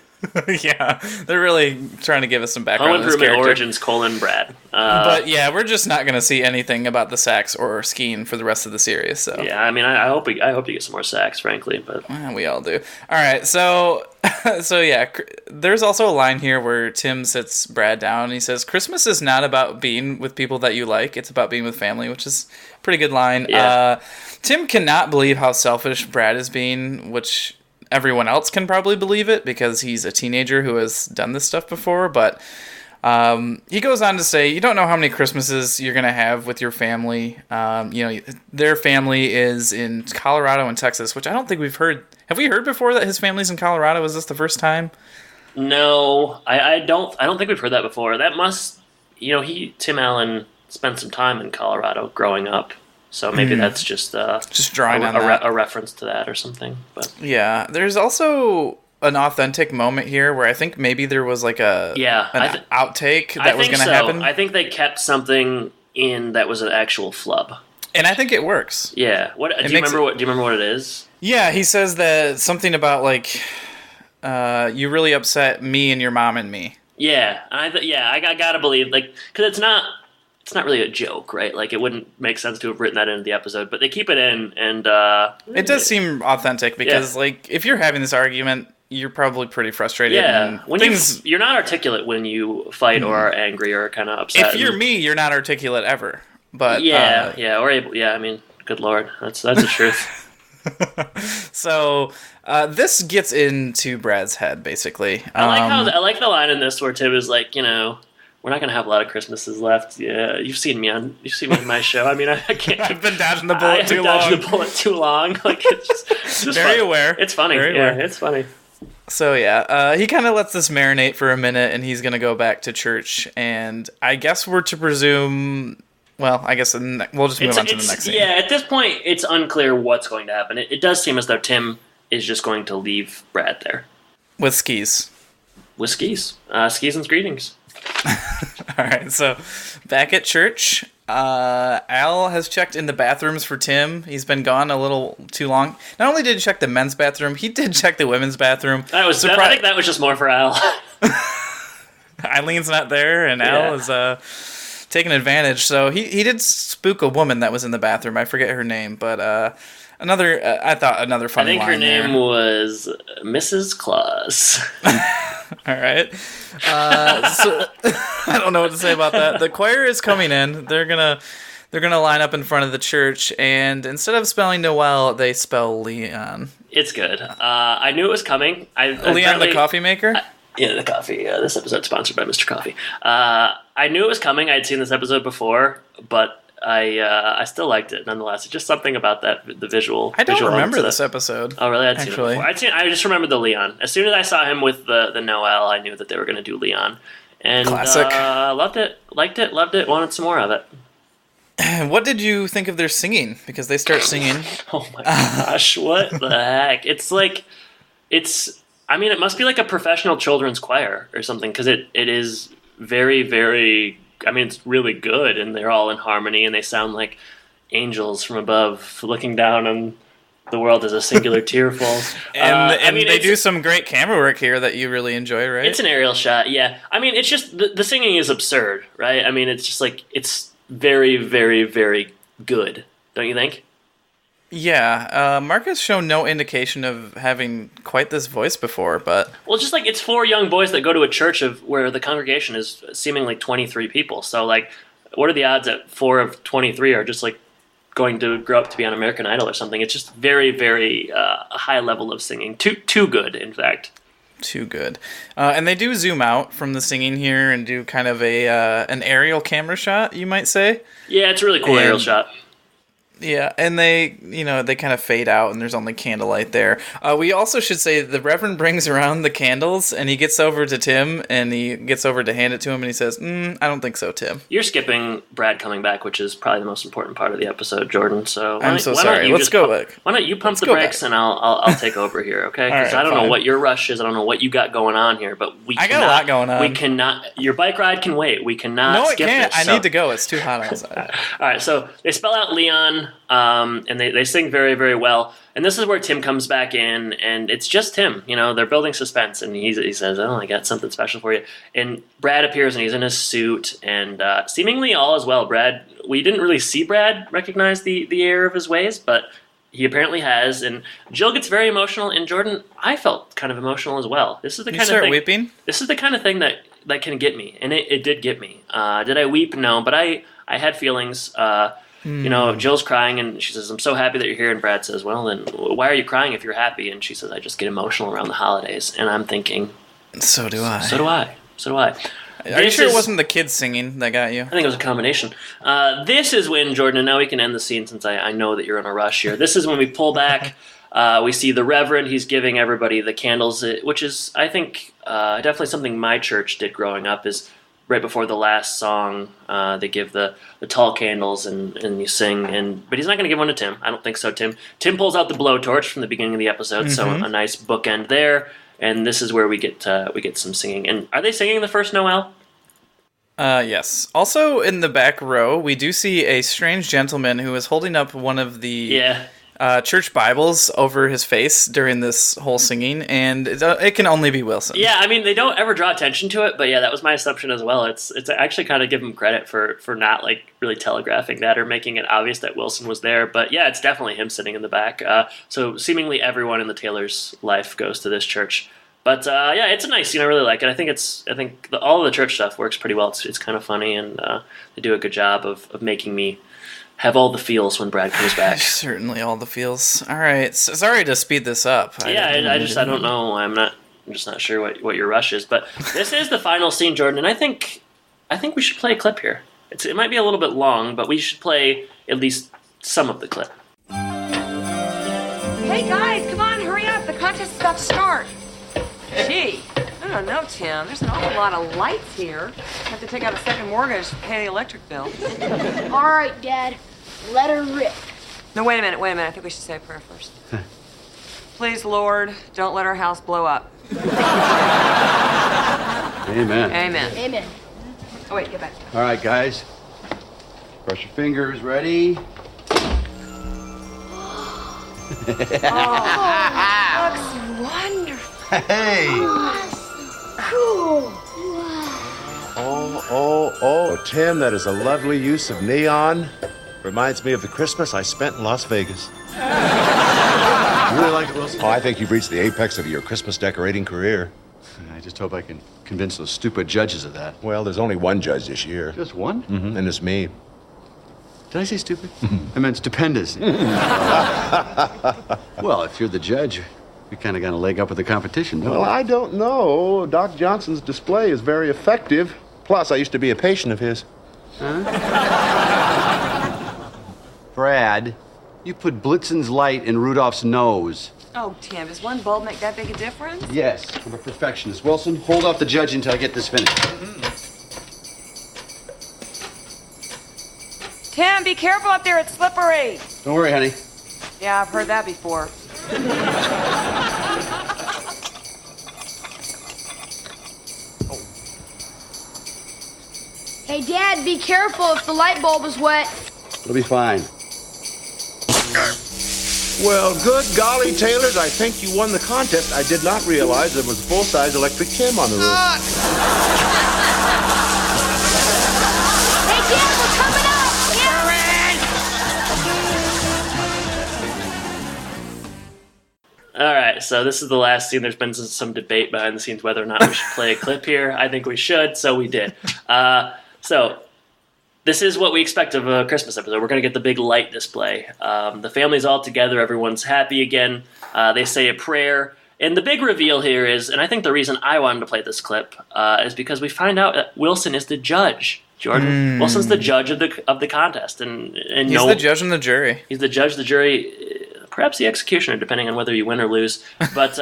Yeah, they're really trying to give us some background on this character. Origins, Brad. But yeah, we're just not going to see anything about the sax or skiing for the rest of the series. So yeah, I mean, I hope to get some more sax, frankly. But we all do. All right, so yeah, there's also a line here where Tim sits Brad down and he says, "Christmas is not about being with people that you like; it's about being with family," which is a pretty good line. Yeah. Tim cannot believe how selfish Brad is being, which everyone else can probably believe it because he's a teenager who has done this stuff before, but he goes on to say, you don't know how many Christmases you're going to have with your family. Their family is in Colorado and Texas, which I don't think we've heard. Have we heard before that his family's in Colorado? Is this the first time? No, I don't think we've heard that before. That must, Tim Allen spent some time in Colorado growing up. So maybe that's just drawing on a reference to that or something. But yeah, there's also an authentic moment here where I think maybe there was an outtake that was going to happen. I think they kept something in that was an actual flub, and I think it works. Yeah. Do you remember what it is? Yeah, he says that something about you really upset me and your mom and me. Yeah, I gotta believe because it's not really a joke, right? It wouldn't make sense to have written that into the episode, but they keep it in, and it does seem authentic because, if you're having this argument, you're probably pretty frustrated. Yeah, you're not articulate when you fight or are angry or kind of upset. If you're me, you're not articulate ever. But I mean, good lord, that's the truth. So this gets into Brad's head, basically. I like the line in this where Tim is like, we're not going to have a lot of Christmases left. Yeah, you've seen me on my show. I mean, I can't. I've been dodging the bullet too long. It's just very fun. aware. It's funny. It's funny. So yeah, he kind of lets this marinate for a minute, and he's going to go back to church. And I guess we're to presume. Well, I guess we'll just move on to the next scene. Yeah, at this point, it's unclear what's going to happen. It does seem as though Tim is just going to leave Brad there with skis. Skis and greetings. All right, so back at church, Al has checked in the bathrooms for Tim. He's been gone a little too long. Not only did he check the men's bathroom, he did check the women's bathroom. I think that was just more for Al. Eileen not there, and Al is taking advantage. So he did spook a woman that was in the bathroom. I forget her name, but another funny line. I think her name was Mrs. Claus. All right. So I don't know what to say about that. The choir is coming in. They're gonna line up in front of the church, and instead of spelling Noel, they spell Leon. It's good. I knew it was coming. Leon the coffee maker? The coffee. This episode's sponsored by Mr. Coffee. I knew it was coming. I'd seen this episode before, but I still liked it nonetheless. It's just something about the visual. I don't remember this episode. Oh, really? I'd seen it before. I just remember the Leon. As soon as I saw him with the Noel, I knew that they were going to do Leon. And classic. Loved it. Liked it. Loved it. Wanted some more of it. What did you think of their singing? Because they start singing. Oh my gosh! What the heck? I mean, it must be like a professional children's choir or something because it is very, very. I mean, it's really good, and they're all in harmony, and they sound like angels from above looking down on the world as a singular tear falls. And they do some great camera work here that you really enjoy, right? It's an aerial shot, yeah. I mean, it's just, the singing is absurd, right? I mean, it's just it's very, very, very good, don't you think? Yeah, Mark has shown no indication of having quite this voice before, but... Well, just it's 4 young boys that go to a church where the congregation is seemingly 23 people. So, what are the odds that 4 of 23 are just, going to grow up to be on American Idol or something. It's just very, very high level of singing. Too good, in fact. Too good. And they do zoom out from the singing here and do kind of an aerial camera shot, you might say. Yeah, it's a really cool aerial shot. Yeah, and they kind of fade out, and there's only candlelight there. We also should say the Reverend brings around the candles, and he gets over to Tim, and he gets over to hand it to him, and he says, I don't think so, Tim. You're skipping Brad coming back, which is probably the most important part of the episode, Jordan. So I'm so sorry. Let's go back. Why don't you pump the brakes, and I'll take over here, okay? Because I don't know what your rush is. I don't know what you got going on here, but I got a lot going on. We cannot. Your bike ride can wait. We cannot skip can't. this. I need to go. It's too hot outside. All right, so they spell out Leon. And they sing very, very well. And this is where Tim comes back in, and it's just Tim. They're building suspense, and he says, I got something special for you. And Brad appears, and he's in his suit, and seemingly all is well. We didn't really see Brad recognize the error of his ways, but he apparently has. And Jill gets very emotional, and Jordan, I felt kind of emotional as well. This is the kind of thing. Weeping? This is the kind of thing that can get me, and it did get me. Did I weep? No, but I had feelings. Jill's crying, and she says, I'm so happy that you're here. And Brad says, well, then why are you crying if you're happy? And she says, I just get emotional around the holidays. And I'm thinking, so do I. So do I. Are you sure it wasn't the kids singing that got you? I think it was a combination. This is when, Jordan, and now we can end the scene since I know that you're in a rush here. This is when we pull back. We see the Reverend. He's giving everybody the candles, which is, I think, definitely something my church did growing up, is right before the last song, they give the tall candles and you sing. But he's not going to give one to Tim. I don't think so, Tim. Tim pulls out the blowtorch from the beginning of the episode, so a nice bookend there. And this is where we get some singing. And are they singing the first Noel? Yes. Also, in the back row, we do see a strange gentleman who is holding up one of the church Bibles over his face during this whole singing, and it can only be Wilson. Yeah, I mean, they don't ever draw attention to it, but yeah, that was my assumption as well. It's actually kind of give him credit for not really telegraphing that or making it obvious that Wilson was there. But yeah, it's definitely him sitting in the back. So seemingly everyone in the Taylor's life goes to this church. But yeah, it's a nice scene. I really like it. I think all of the church stuff works pretty well. It's kind of funny, and they do a good job of making me have all the feels when Brad comes back. Certainly all the feels. All right. Sorry to speed this up. I don't know. I'm just not sure what your rush is. But this is the final scene, Jordan, and I think we should play a clip here. It might be a little bit long, but we should play at least some of the clip. Hey guys, come on, hurry up. The contest is about to start. Gee, I don't know, Tim. There's an awful lot of lights here. I have to take out a second mortgage to pay the electric bill. All right, Dad. Let her rip. No, wait a minute. I think we should say a prayer first. Please, Lord, don't let our house blow up. Amen. Amen. Oh, wait, get back. All right, guys. Cross your fingers. Ready? Looks wonderful. Hey! Cool. Oh, Tim, that is a lovely use of neon. Reminds me of the Christmas I spent in Las Vegas. You really like it, Wilson? Oh, I think you've reached the apex of your Christmas decorating career. I just hope I can convince those stupid judges of that. Well, there's only one judge this year. Just one? Mm-hmm, and it's me. Did I say stupid? I meant stupendous. Well, if you're the judge, you kind of got a leg up with the competition, don't you? Well, I don't know. Doc Johnson's display is very effective. Plus, I used to be a patient of his. Huh? Brad, you put Blitzen's light in Rudolph's nose. Oh, Tim, does one bulb make that big a difference? Yes, I'm a perfectionist. Wilson, hold off the judge until I get this finished. Tim, be careful up there. It's slippery. Don't worry, honey. Yeah, I've heard that before. Hey, Dad, be careful if the light bulb is wet. It'll be fine. Well, good golly, Taylors, I think you won the contest. I did not realize there was a full-size electric Tim on the roof. Hey, Dad, we're coming up! All right, so this is the last scene. There's been some debate behind the scenes whether or not we should play a clip here. I think we should, so we did. So this is what we expect of a Christmas episode. We're going to get the big light display. The family's all together. Everyone's happy again. They say a prayer. And the big reveal here is, and I think the reason I wanted to play this clip is because we find out that Wilson is the judge. Jordan, Wilson's the judge of the contest, and he's the judge and the jury. He's the judge, the jury, perhaps the executioner, depending on whether you win or lose. But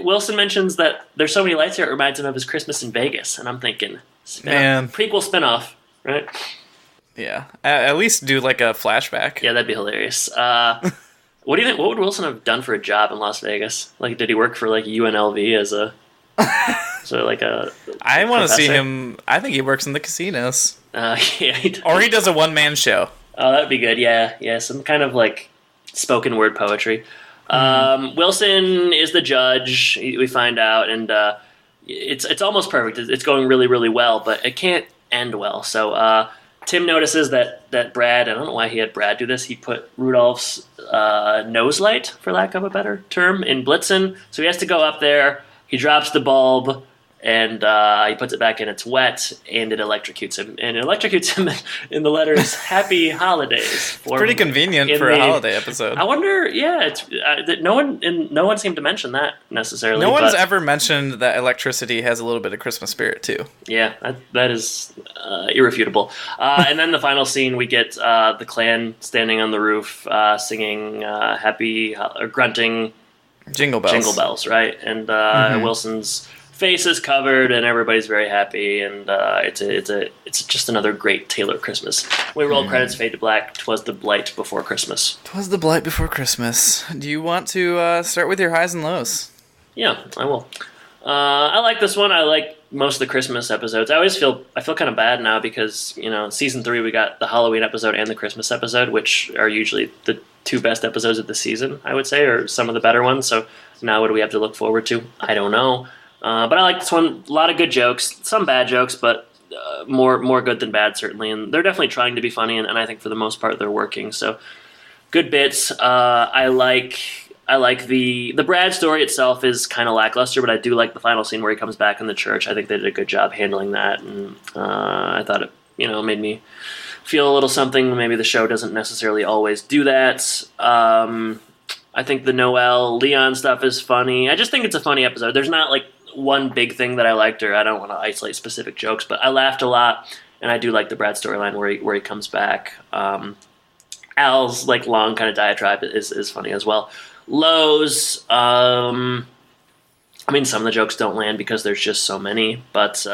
Wilson mentions that there's so many lights here, it reminds him of his Christmas in Vegas, and I'm thinking, prequel spinoff, right? Yeah, at least do like a flashback. Yeah, that'd be hilarious. What do you think? What would Wilson have done for a job in Las Vegas? Like, did he work for like UNLV as a? So like a. I want to see him. I think he works in the casinos. Yeah, or he does a one-man show. Oh, that'd be good. Yeah, some kind of like spoken word poetry. Wilson is the judge. We find out, and it's almost perfect. It's going really, really well, but it can't end well. So Tim notices that Brad. I don't know why he had Brad do this. He put Rudolph's nose light, for lack of a better term, in Blitzen. So he has to go up there. He drops the bulb, and he puts it back in. It's wet, and it electrocutes him. And it electrocutes him in the letters "Happy Holidays." Pretty convenient for a holiday episode. I wonder. Yeah, it's no one seemed to mention that necessarily. No one's ever mentioned that electricity has a little bit of Christmas spirit too. Yeah, that is irrefutable. And then the final scene, we get the clan standing on the roof, singing "Happy" or grunting. Jingle bells, right? And Wilson's face is covered, and everybody's very happy. And it's just another great Taylor Christmas. We roll credits, fade to black. Twas the Blight before Christmas. Twas the Blight before Christmas. Do you want to start with your highs and lows? Yeah, I will. I like this one. I like most of the Christmas episodes. I feel kind of bad now because season 3 we got the Halloween episode and the Christmas episode, which are usually the 2 best episodes of the season, I would say, or some of the better ones. So now what do we have to look forward to? I don't know. But I like this one. A lot of good jokes, some bad jokes, but more good than bad, certainly. And they're definitely trying to be funny, and I think for the most part they're working. So good bits. I like the Brad story itself is kind of lackluster, but I do like the final scene where he comes back in the church. I think they did a good job handling that, and I thought it made me feel a little something. Maybe the show doesn't necessarily always do that. I think the Noel Leon stuff is funny. I just think it's a funny episode. There's not like one big thing that I liked, or I don't want to isolate specific jokes, but I laughed a lot, and I do like the Brad storyline where he comes back. Al's like long kind of diatribe is funny as well. Lows, some of the jokes don't land because there's just so many, but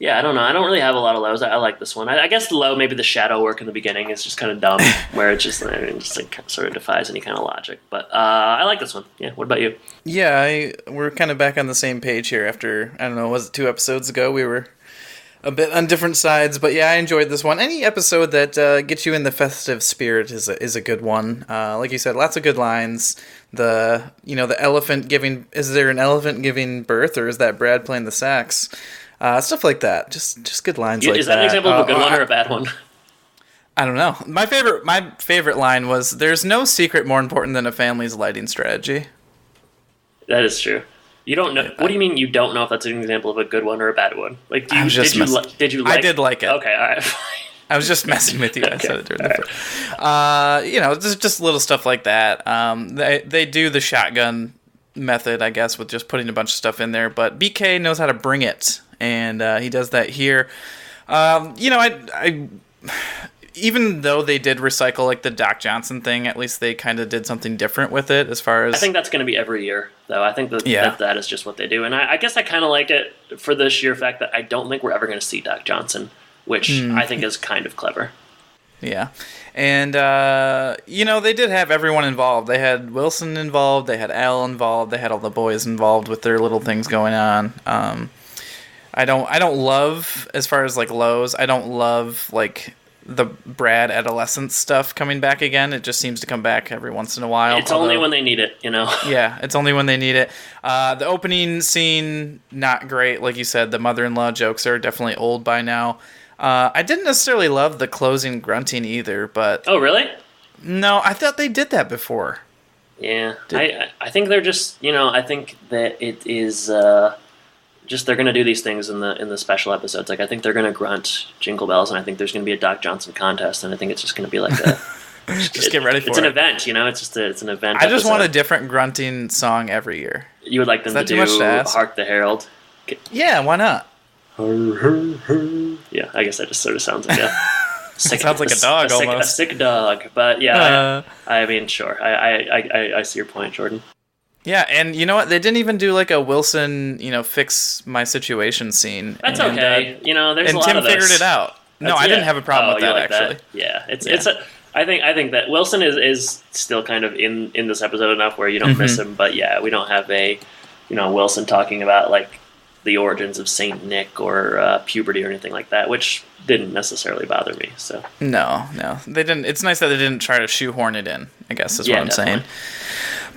yeah, I don't know. I don't really have a lot of lows. I like this one. I guess the low, maybe the shadow work in the beginning is just kind of dumb, where it just like sort of defies any kind of logic. But I like this one. Yeah. What about you? Yeah, we're kind of back on the same page here. After I don't know, was it 2 episodes ago? We were a bit on different sides, but yeah, I enjoyed this one. Any episode that gets you in the festive spirit is a good one. Like you said, lots of good lines. The elephant giving. Is there an elephant giving birth, or is that Brad playing the sax? Stuff like that. Just good lines like that. Is that an example of a good one or a bad one? I don't know. My favorite line was, "There's no secret more important than a family's lighting strategy." That is true. You don't know. What do you mean you don't know if that's an example of a good one or a bad one? Like, did you like? I did like it. Okay, all right. I was just messing with you. I said it during the just little stuff like that. They do the shotgun method, I guess, with just putting a bunch of stuff in there. But BK knows how to bring it, and he does that here. I even though they did recycle like the Doc Johnson thing, at least they kind of did something different with it. As far as I think that's going to be every year, though. I think that is just what they do, and I guess I kind of like it for the sheer fact that I don't think we're ever going to see Doc Johnson, which I think is kind of clever. Yeah. And, they did have everyone involved. They had Wilson involved. They had Al involved. They had all the boys involved with their little things going on. I don't love, as far as, like, lows, I don't love, like, the Brad adolescence stuff coming back again. It just seems to come back every once in a while. It's only when they need it, Yeah, it's only when they need it. The opening scene, not great. Like you said, the mother-in-law jokes are definitely old by now. I didn't necessarily love the closing grunting either, but... Oh, really? No, I thought they did that before. Yeah, I think they're just, I think that it is just they're going to do these things in the special episodes. Like I think they're going to grunt Jingle Bells, and I think there's going to be a Doc Johnson contest, and I think it's just going to be like a just get ready for it. It's an event, it's an event. I just want a different grunting song every year. You would like them to do Hark the Herald? Yeah, why not? Yeah, I guess that just sort of sounds like it sounds like a dog almost. A sick dog, but yeah, I mean, sure. I see your point, Jordan. Yeah, and you know what? They didn't even do like a Wilson, fix my situation scene. That's okay. There's a lot of those. And Tim figured it out. No, I didn't have a problem with that, actually. That? Yeah, I think that Wilson is still kind of in this episode enough where you don't miss him, but yeah, we don't have a Wilson talking about like the origins of Saint Nick or puberty or anything like that, which didn't necessarily bother me. So no, they didn't. It's nice that they didn't try to shoehorn it in, I guess is what I'm saying.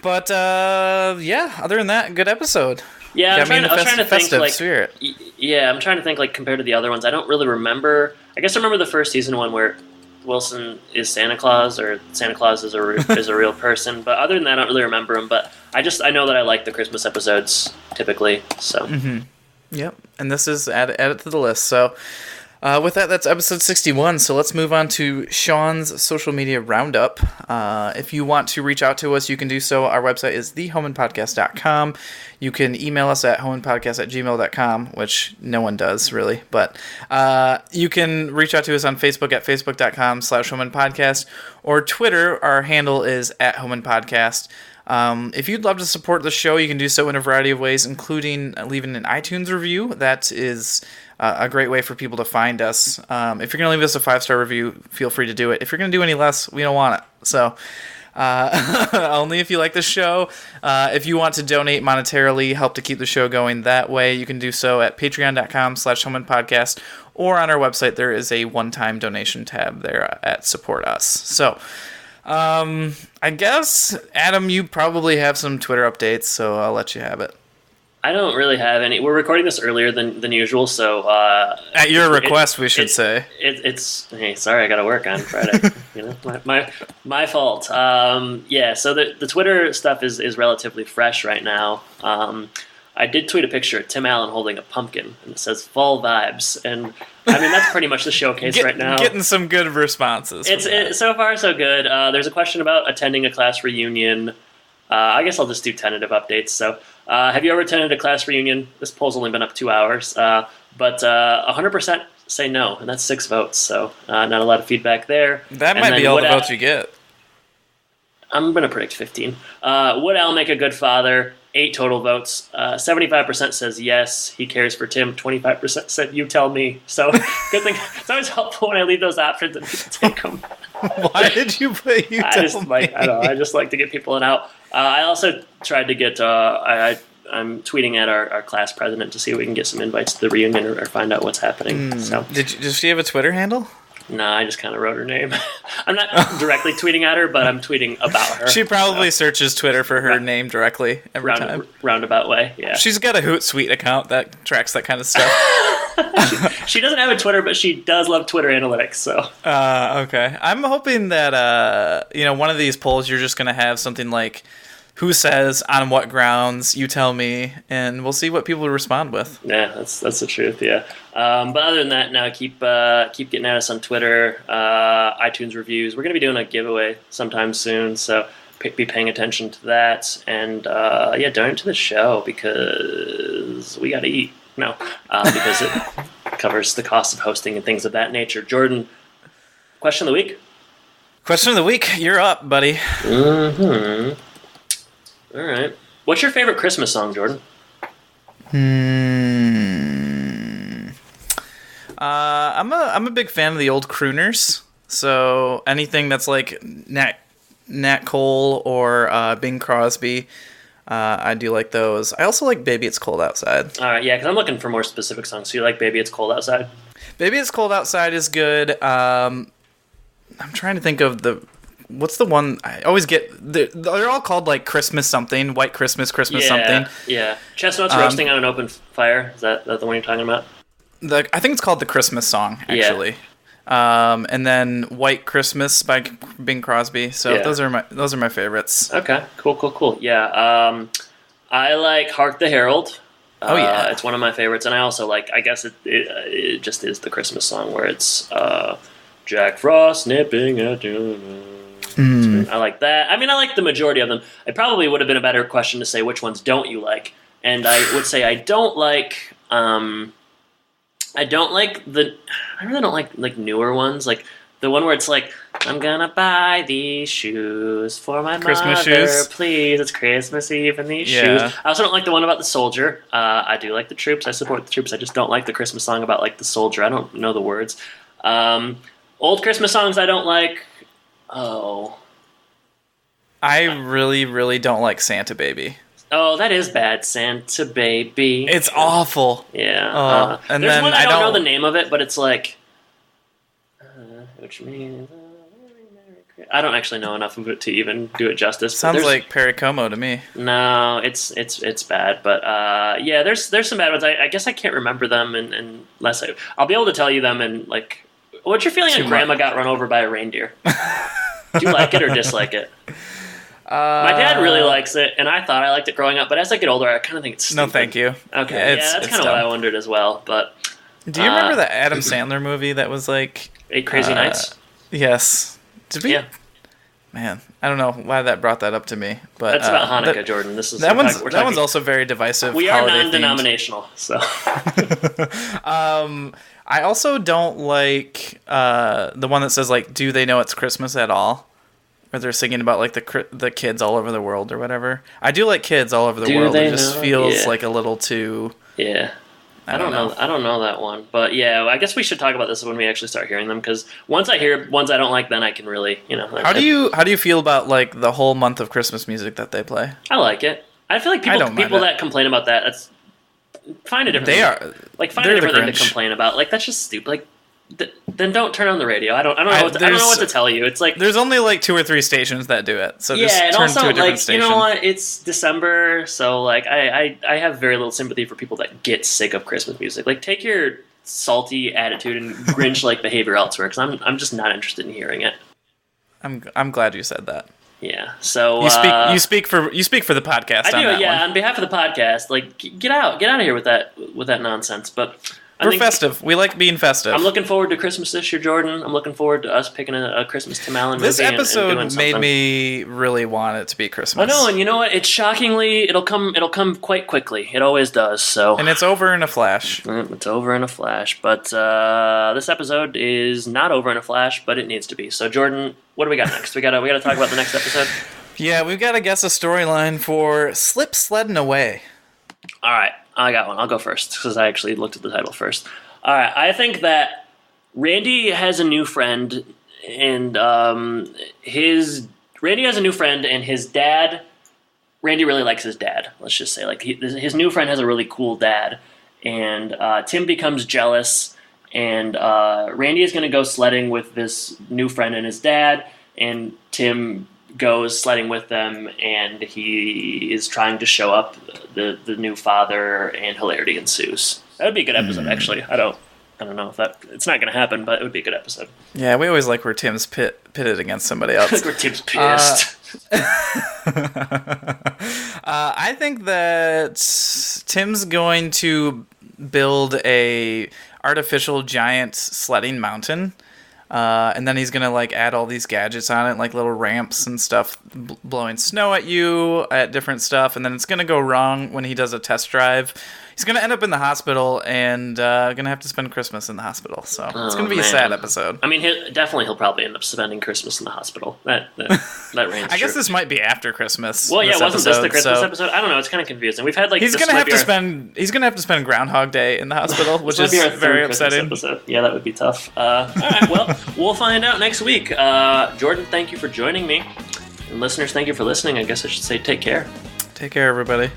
But other than that, good episode. Yeah, I'm trying to think like spirit. Yeah, I'm trying to think like compared to the other ones. I don't really remember. I guess I remember the first season one where Wilson is Santa Claus, or Santa Claus is a real person. But other than that, I don't really remember him. But I know that I like the Christmas episodes typically. So. Yep, and this is add it to the list. So. With that, that's episode 61, so let's move on to Sean's social media roundup. If you want to reach out to us, you can do so. Our website is thehomeimpodcast.com. You can email us at homeimpodcast@gmail.com, which no one does, really. But you can reach out to us on Facebook at facebook.com/homeimpodcast, or Twitter, our handle is @homeimpodcast. If you'd love to support the show, you can do so in a variety of ways, including leaving an iTunes review. That is a great way for people to find us. If you're going to leave us a 5-star review, feel free to do it. If you're going to do any less, we don't want it. So only if you like the show. If you want to donate monetarily, help to keep the show going that way, you can do so at patreon.com/homeimpodcast, or on our website there is a one-time donation tab there at Support Us. So I guess, Adam, you probably have some Twitter updates, so I'll let you have it. I don't really have any. We're recording this earlier than usual, so at your request, we should say. Hey, sorry, I got to work on Friday. My fault. So the Twitter stuff is relatively fresh right now. I did tweet a picture of Tim Allen holding a pumpkin, and it says "Fall Vibes," and I mean that's pretty much the showcase right now. Getting some good responses. It's so far so good. There's a question about attending a class reunion. I guess I'll just do tentative updates. So, have you ever attended a class reunion? This poll's only been up 2 hours, but 100% say no, and that's 6 votes. So, not a lot of feedback there. That might be all the votes you get. I'm going to predict 15. Would Al make a good father? 8 total votes. 75% says yes, he cares for Tim. 25% said you tell me. So good thing. It's always helpful when I leave those options and people take them. Why did you put you tell me? I don't know. I just like to get people in out. I also tried to get. I'm tweeting at our class president to see if we can get some invites to the reunion or find out what's happening. So does she have a Twitter handle? No, I just kind of wrote her name. I'm not directly tweeting at her, but I'm tweeting about her. She probably searches Twitter for her name directly every time. Roundabout way, yeah. She's got a Hootsuite account that tracks that kind of stuff. She doesn't have a Twitter, but she does love Twitter analytics. So okay. I'm hoping that one of these polls you're just gonna have something like, who says, on what grounds, you tell me, and we'll see what people respond with. Yeah, that's the truth, yeah. But other than that, now keep getting at us on Twitter, iTunes reviews. We're going to be doing a giveaway sometime soon, so be paying attention to that. And, donate to the show because we got to eat. No, because it covers the cost of hosting and things of that nature. Jordan, question of the week? Question of the week. You're up, buddy. Mm-hmm. All right. What's your favorite Christmas song, Jordan? I'm a big fan of the old crooners. So anything that's like Nat Cole or Bing Crosby, I do like those. I also like Baby It's Cold Outside. All right, yeah, because I'm looking for more specific songs. So you like Baby It's Cold Outside? Baby It's Cold Outside is good. I'm trying to think of what's the one I always get? They're all called like Christmas something, White Christmas, something. Yeah, Chestnuts Roasting on an Open Fire. Is that the one you're talking about? I think it's called the Christmas song, actually. Yeah. And then White Christmas by Bing Crosby. So those are my favorites. Okay, cool. Yeah, I like Hark the Herald. Oh yeah, it's one of my favorites, and I also like. I guess it just is the Christmas song where it's Jack Frost nipping at you. I like that. I mean, I like the majority of them. It probably would have been a better question to say which ones don't you like, and I would say I don't like. I really don't like newer ones, like the one where it's like, I'm gonna buy these shoes for my Christmas mother, shoes? Please, it's Christmas Eve and these shoes. I also don't like the one about the soldier. I do like the troops. I support the troops. I just don't like the Christmas song about like the soldier. I don't know the words. Old Christmas songs I don't like. Oh. I really, really don't like Santa Baby. Oh, that is bad, Santa Baby. It's awful. Yeah. And there's then one I don't know the name of it, but it's like, which means I don't actually know enough of it to even do it justice. Sounds like Perry Como to me. No, it's bad, but yeah, there's some bad ones. I guess I can't remember them, unless I'll be able to tell you them. And like, what's your feeling on Grandma Got Run Over by a Reindeer? Do you like it or dislike it? My dad really likes it, and I thought I liked it growing up, but as I get older, I kind of think it's stupid. No, thank you. Okay, yeah, that's kind of what I wondered as well. But do you remember the Adam Sandler movie that was like 8 Crazy Nights? Yes. Did we? Yeah. Man, I don't know why that brought that up to me, but that's about Hanukkah, Jordan. This is that one's also very divisive. We are non-denominational, so. I also don't like the one that says like, "Do they know it's Christmas at all?" Where they're singing about like the kids all over the world or whatever. I do like kids all over the world. It just feels like a little too. Yeah. I don't know. I don't know that one, but yeah, I guess we should talk about this when we actually start hearing them. Because once I hear ones I don't like, then I can really, How do you feel about like the whole month of Christmas music that they play? I like it. I feel like people that complain about that, find a different. Find a different thing to complain about. Like that's just stupid. Like. Then don't turn on the radio. I don't know what to tell you. It's like there's only like 2 or 3 stations that do it. So just and turn also to a different like station. You know what? It's December, so like I have very little sympathy for people that get sick of Christmas music. Like take your salty attitude and Grinch-like behavior elsewhere, because I'm just not interested in hearing it. I'm glad you said that. Yeah. So you speak for the podcast. I do. Yeah. On behalf of the podcast, like get out of here with that nonsense. But. We're festive. We like being festive. I'm looking forward to Christmas this year, Jordan. I'm looking forward to us picking a Christmas Tim Allen movie. This episode and made me really want it to be Christmas. I know, and you know what? It's shockingly, it'll come quite quickly. It always does. So, and it's over in a flash. It's over in a flash. But this episode is not over in a flash, but it needs to be. So, Jordan, what do we got next? We gotta talk about the next episode. Yeah, we've got to guess a storyline for Slip Sledding Away. All right. I got one. I'll go first because I actually looked at the title first. All right. I think that Randy has a new friend, and Randy has a new friend, and his dad. Randy really likes his dad. Let's just say, like his new friend has a really cool dad, and Tim becomes jealous, and Randy is going to go sledding with this new friend and his dad, and Tim goes sledding with them, and he is trying to show up the new father, and hilarity ensues. That would be a good episode, actually. I don't know if it's not going to happen, but it would be a good episode. Yeah, we always like where Tim's pitted against somebody else. Where Tim's pissed. I think that Tim's going to build a artificial giant sledding mountain. And then he's going to like add all these gadgets on it, like little ramps and stuff, blowing snow at you, at different stuff. And then it's going to go wrong when he does a test drive. He's going to end up in the hospital and going to have to spend Christmas in the hospital. So it's going to be a sad episode. I mean, he'll probably end up spending Christmas in the hosptal. That reigns I guess this might be after Christmas. Well, yeah, wasn't this the Christmas episode? I don't know. It's kind of confusing. We've had like he's going to have to spend Groundhog Day in the hospital, which is very upsetting. Yeah, that would be tough. All right, well, we'll find out next week. Jordan, thank you for joining me, and listeners, thank you for listening. I guess I should say take care. Take care, everybody.